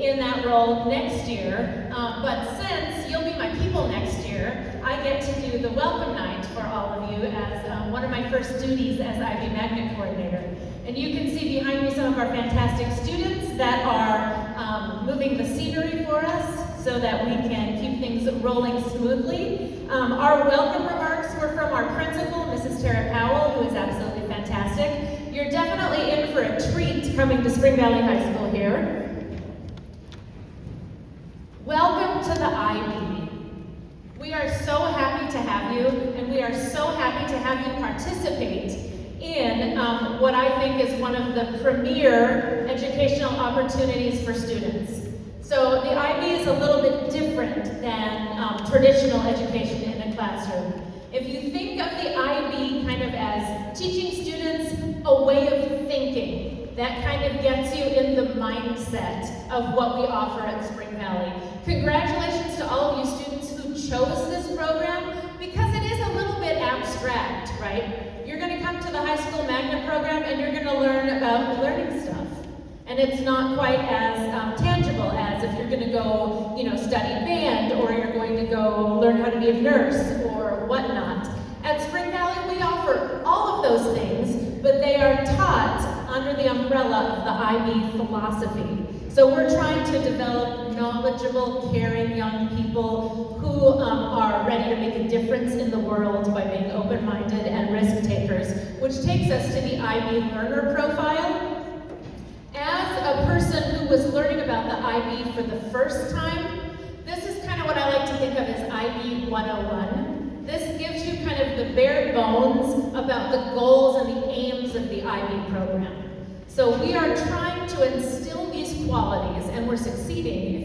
in that role next year, but since you'll be my people next year, I get to do the welcome night for all of you as one of my first duties as IB Magnet Coordinator. And you can see behind me some of our fantastic students that are moving the scenery for us so that we can keep things rolling smoothly. Our welcome remarks were from our principal, Mrs. Tara Powell, who is absolutely fantastic. You're definitely in for a treat coming to Spring Valley High School here. Welcome to the IB. We are so happy to have you, and we are so happy to have you participate in what I think is one of the premier educational opportunities for students. So the IB is a little bit different than traditional education in a classroom. If you think of the IB kind of as teaching students a way of thinking, that kind of gets you in the mindset of what we offer at Spring Valley. Congratulations to all of you students who chose this program, because it is a little bit abstract, right? You're going to come to the high school magnet program and you're going to learn about learning stuff. And it's not quite as tangible as if you're going to go, study band, or you're going to go learn how to be a nurse or whatnot. At Spring Valley, we offer all of those things, but they are taught under the umbrella of the IB philosophy. So we're trying to develop knowledgeable, caring young people who are ready to make a difference in the world by being open-minded and risk-takers, which takes us to the IB learner profile. As a person who was learning about the IB for the first time, this is kind of what I like to think of as IB 101. This gives you kind of the bare bones about the goals and the aims of the IB program. So we are trying to instill these qualities, and we're succeeding,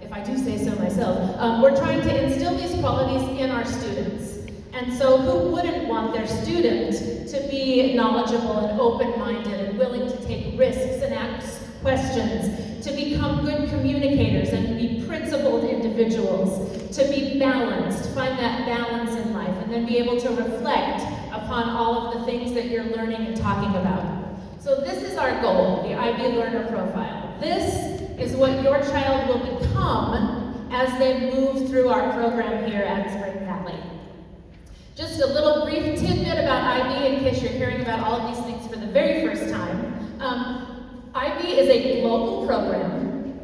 if I do say so myself. We're trying to instill these qualities in our students. And so who wouldn't want their student to be knowledgeable and open-minded and willing to take risks and ask questions, to become good communicators and be principled individuals, to be balanced, find that balance in life, and then be able to reflect upon all of the things that you're learning and talking about. So this is our goal, the IB Learner Profile. This is what your child will become as they move through our program here at Spring Valley. Just a little brief tidbit about IB in case you're hearing about all of these things for the very first time. IB is a global program.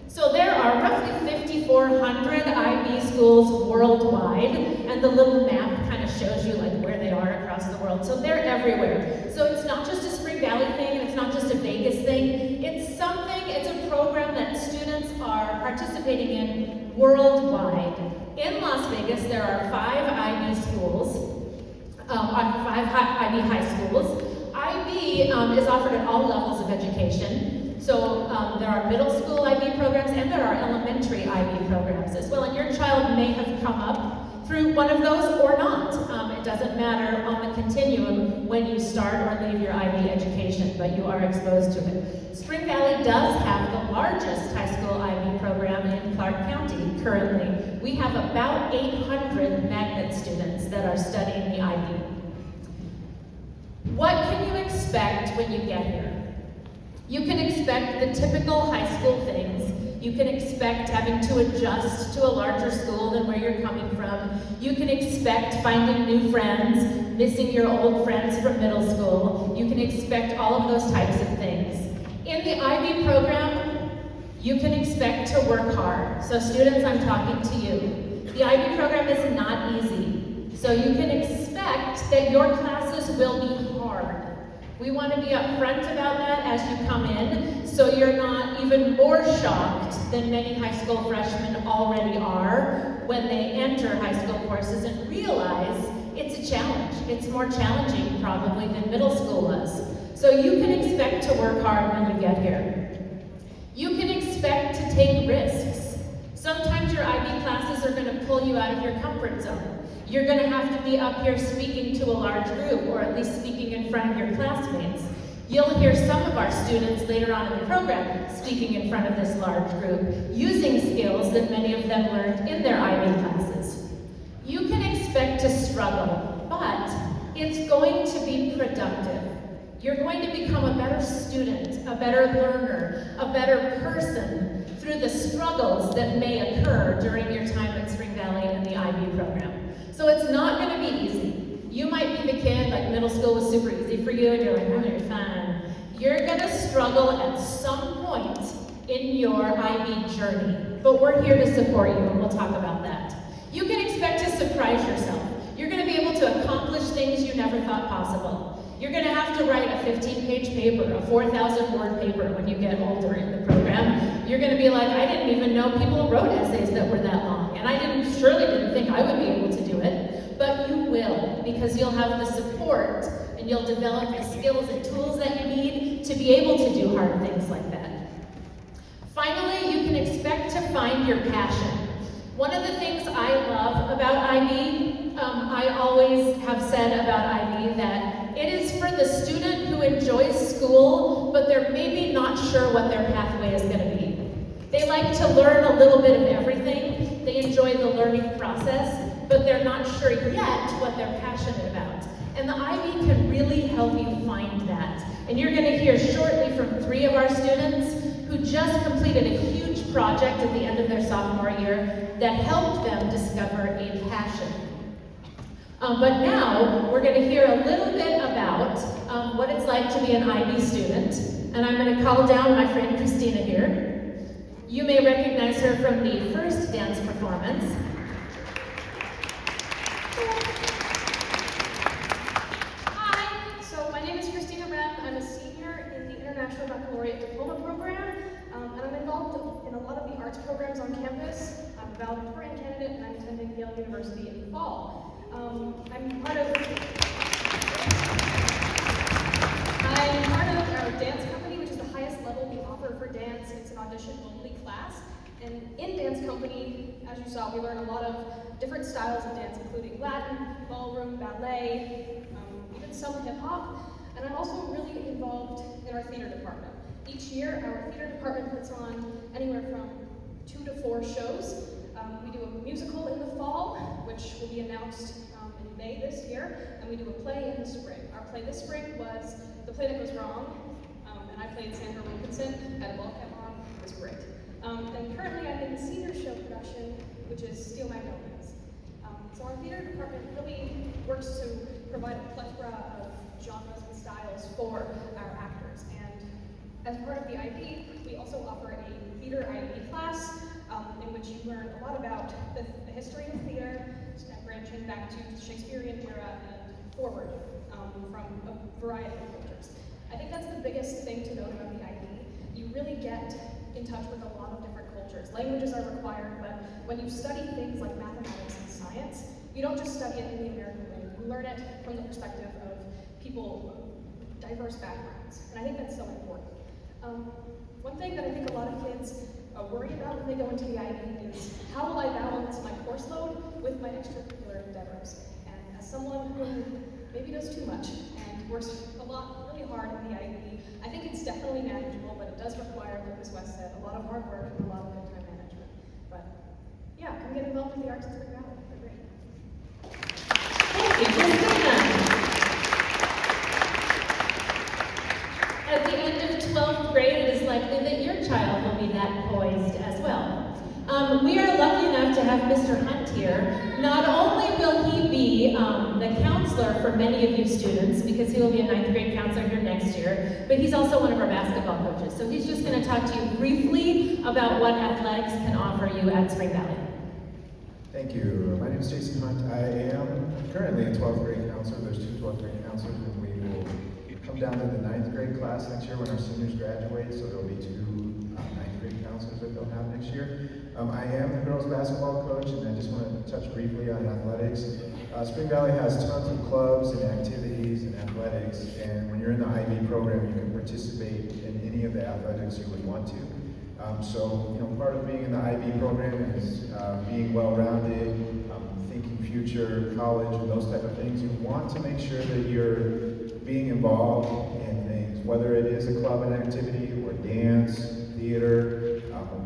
So there are roughly 5,400 IB schools worldwide, and the little map kind of shows you like where they are across the world. So they're everywhere. So it's not just a Spring Valley thing, and it's not just a Vegas thing. It's a program that students are participating in worldwide. In Las Vegas, there are 5 IB schools, 5 IB high schools. IB is offered at all levels of education. So there are middle school IB programs and there are elementary IB programs as well. And your child may have come up through one of those or not. It doesn't matter on the continuum when you start or leave your IB education, but you are exposed to it. Spring Valley does have the largest high school IB program in Clark County currently. We have about 800 magnet students that are studying the IB. What can you expect when you get here? You can expect the typical high school things. You can expect having to adjust to a larger school than where you're coming from. You can expect finding new friends, missing your old friends from middle school. You can expect all of those types of things. In the IB program, you can expect to work hard. So students, I'm talking to you. The IB program is not easy. So you can expect that your classes will be hard. We want to be upfront about that as you come in, so you're not even more shocked than many high school freshmen already are when they enter high school courses and realize it's a challenge. It's more challenging probably than middle school was. So you can expect to work hard when you get here. You can expect to take risks. Sometimes your IB classes are going to pull you out of your comfort zone. You're going to have to be up here speaking to a large group, or at least speaking in front of your classmates. You'll hear some of our students later on in the program speaking in front of this large group, using skills that many of them learned in their IB classes. You can expect to struggle, but it's going to be productive. You're going to become a better student, a better learner, a better person through the struggles that may occur during your time at Spring Valley and the IB program. So it's not going to be easy. You might be the kid, like middle school was super easy for you, and you're like, oh, you're fine. You're going to struggle at some point in your IB journey, but we're here to support you, and we'll talk about that. You can expect to surprise yourself. You're going to be able to accomplish things you never thought possible. You're going to have to write a 15-page paper, a 4,000-word paper when you get older in the program. You're going to be like, I didn't even know people wrote essays that were that long, and I surely didn't think I would be able to do it, but you will, because you'll have the support and you'll develop the skills and tools that you need to be able to do hard things like that. Finally, you can expect to find your passion. One of the things I love about IB, I always have said about IB that it is for the student who enjoys school, but they're maybe not sure what their pathway is going to be. They like to learn a little bit of everything. They enjoy the learning process, but they're not sure yet what they're passionate about. And the IB can really help you find that. And you're going to hear shortly from 3 of our students who just completed a huge project at the end of their sophomore year that helped them discover a passion. But now, we're going to hear a little bit about what it's like to be an IB student. And I'm going to call down my friend Christina here. You may recognize her from the first dance performance. Hi, so my name is Christina Rem. I'm a senior in the International Baccalaureate Diploma Program, and I'm involved in a lot of the arts programs on campus. I'm a valedictorian candidate, and I'm attending Yale University in the fall. I'm part of our dance company, which is the highest level we offer for dance. It's an audition-only class. And in dance company, as you saw, we learn a lot of different styles of dance, including Latin, ballroom, ballet, even some hip-hop. And I'm also really involved in our theater department. Each year, our theater department puts on anywhere from 2 to 4 shows. We do a musical in the fall, which will be announced in May this year, and we do a play in the spring. Our play this spring was The Play That Goes Wrong, and I played Sandra Wilkinson. Had a ball cap on. It was great. And currently I'm in the senior show production, which is Steel Magnolias. So our theater department really works to provide a plethora of genres and styles for our actors. And as part of the IB, we also offer a theater IB class in which you learn a lot about the history of theater, branching back to the Shakespearean era and forward from a variety of cultures. I think that's the biggest thing to note about the IB. You really get in touch with a lot of different cultures. Languages are required, but when you study things like mathematics and science, you don't just study it in the American way. You learn it from the perspective of people with diverse backgrounds, and I think that's so important. One thing that I think a lot of kids worry about when they go into the IB is how will I balance my course load with my extracurricular endeavors? And as someone who maybe does too much and works really hard in the IB, I think it's definitely manageable, but it does require, like Ms. West said, a lot of hard work and a lot of good time management. But yeah, come get involved with the arts at Spring Valley. They're great. Thank you, Christina. At the end of 12th grade, it is likely that your child will be that poised as well. We are lucky enough to have Mr. Hunt here. Not only will he be the counselor for many of you students, because he will be a 9th grade counselor here next year, but he's also one of our basketball coaches. So he's just going to talk to you briefly about what athletics can offer you at Spring Valley. Thank you. My name is Jason Hunt. I am currently a 12th grade counselor. There's 2 12th grade counselors, and we will come down to the 9th grade class next year when our seniors graduate, so there'll be 2 9th grade counselors that they'll have next year. I am the girls basketball coach, and I just want to touch briefly on athletics. Spring Valley has tons of clubs and activities and athletics, and when you're in the IB program, you can participate in any of the athletics you would want to. So, part of being in the IB program is being well-rounded, thinking future, college, and those type of things. You want to make sure that you're being involved in things, whether it is a club and activity or dance, theater,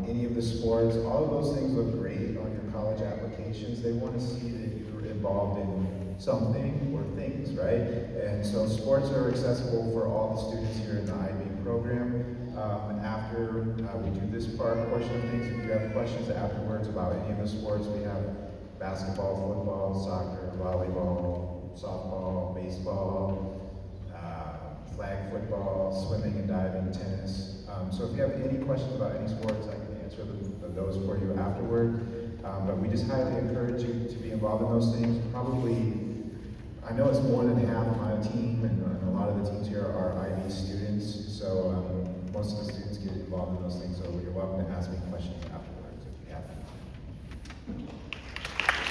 any of the sports. All of those things look great on your college applications. They want to see that you're involved in something or things, right? And so sports are accessible for all the students here in the IB program. after we do this portion of things, if you have questions afterwards about any of the sports, we have basketball, football, soccer, volleyball, softball, baseball, flag football, swimming and diving, tennis. So if you have any questions about any sports, I can answer those for you afterward. But we just highly encourage you to be involved in those things. Probably, I know it's more than half my team, and a lot of the teams here are IB students, so most of the students get involved in those things, so you're welcome to ask me questions afterwards if you have them.